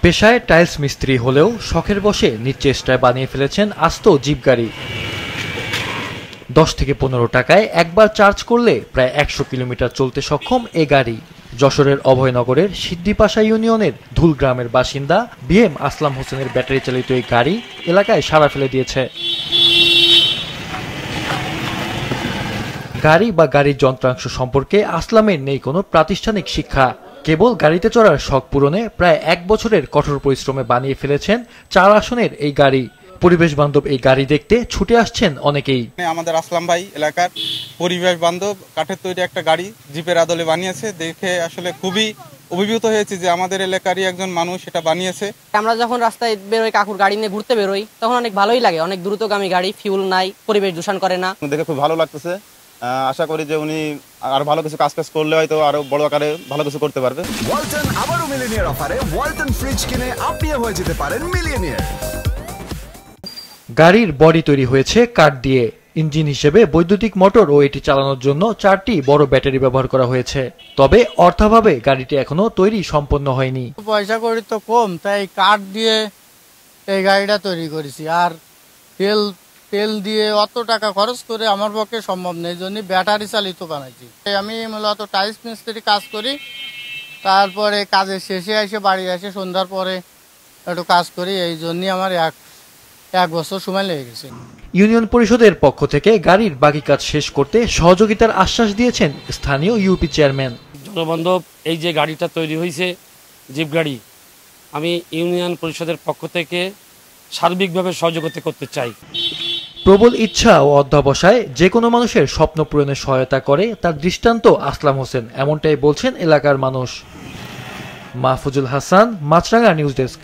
পেশায় টাইলস মিস্ত্রি হলেও শখের বশে নিজ চেষ্টায় বানিয়ে ফেলেছেন আস্ত জিপ গাড়ি। 10 থেকে 15 টাকায় একবার চার্জ করলে প্রায় 100 কিলোমিটার চলতে সক্ষম এ গাড়ি। যশোরের অভয়নগরের সিদ্ধিপাশা ইউনিয়নের ধুল গ্রামের বাসিন্দা বিএম আসলাম হোসেনের ব্যাটারি চালিত এই গাড়ি এলাকায় সাড়া ফেলে দিয়েছে। গাড়ি বা গাড়ির যন্ত্রাংশ সম্পর্কে আসলামের নেই কোনো প্রাতিষ্ঠানিক শিক্ষা। কেবল গাড়িতে চড়ার শখ পূরণে প্রায় 1 বছরের কঠোর পরিশ্রমে বানিয়ে ফেলেছেন 4 আসনের এই গাড়ি। পরিবেশ বান্ধব এই গাড়ি দেখতে ছুটে আসছেন অনেকেই। আমাদের আসলাম ভাই এলাকার পরিবেশ বান্ধব কাঠের তৈরি একটা গাড়ি জিপের আদলে বানিয়েছে, দেখে আসলে খুবই অভিভূত হয়েছে যে আমাদের এলাকারই একজন মানুষ এটা বানিয়েছে। আমরা যখন রাস্তায় বেরোই, কাকুর গাড়ি নিয়ে ঘুরতে বেরোই, তখন অনেক ভালোই লাগে। অনেক দ্রুতগামী গাড়ি, ফিউল নাই, পরিবেশ দূষণ করে না, দেখে খুব ভালো লাগতেছে। আশা করি যে উনি আরো ভালো কিছু কাজ করলে হয়তো আরো বড় আকারে ভালো কিছু করতে পারবে। ওয়ালটন আবারও মিলিয়নিয়ার অফারে ওয়ালটন ফ্রিজ কিনে আপনিও হয়ে যেতে পারেন মিলিয়নিয়ার। গাড়ির বডি তৈরি হয়েছে কাঠ দিয়ে। ইঞ্জিন হিসেবে বৈদ্যুতিক মোটর ও এটি চালানোর জন্য 4টি বড় ব্যাটারি ব্যবহার করা হয়েছে। তবে অর্থাভাবে গাড়িটি এখনো তৈরি সম্পন্ন হয়নি। পয়সা করি তো কম, তাই কাঠ দিয়ে এই গাড়িটা তৈরি করেছি। আর তেল দিয়ে অত টাকা খরচ করে আমার পক্ষে সম্ভব নেই, জন্য ব্যাটারি চালিত বানাইছি। আমি মূলত টাইলস মিস্ত্রি কাজ করি, তারপরে কাজের শেষে এসে বাড়ি এসে সন্ধ্যার পরে একটু কাজ করি, এই জন্যই আমার এক বছর সময় লেগে গেছে। ইউনিয়ন পরিষদের পক্ষ থেকে গাড়ির বাকি কাজ শেষ করতে সহযোগিতার আশ্বাস দিয়েছেন স্থানীয় ইউপি চেয়ারম্যান। জনবান্ধব এই যে গাড়িটা তৈরি হয়েছে জিপ গাড়ি, আমি ইউনিয়ন পরিষদের পক্ষ থেকে সার্বিকভাবে সহযোগিতা করতে চাই। প্রবল ইচ্ছা ও অধ্যবসায় যে কোনো মানুষের স্বপ্ন পূরণে সহায়তা করে তার দৃষ্টান্ত আসলাম হোসেন, এমনটাই বলছেন এলাকার মানুষ। মাহফুজুল হাসান, মাছরাঙা নিউজ ডেস্ক।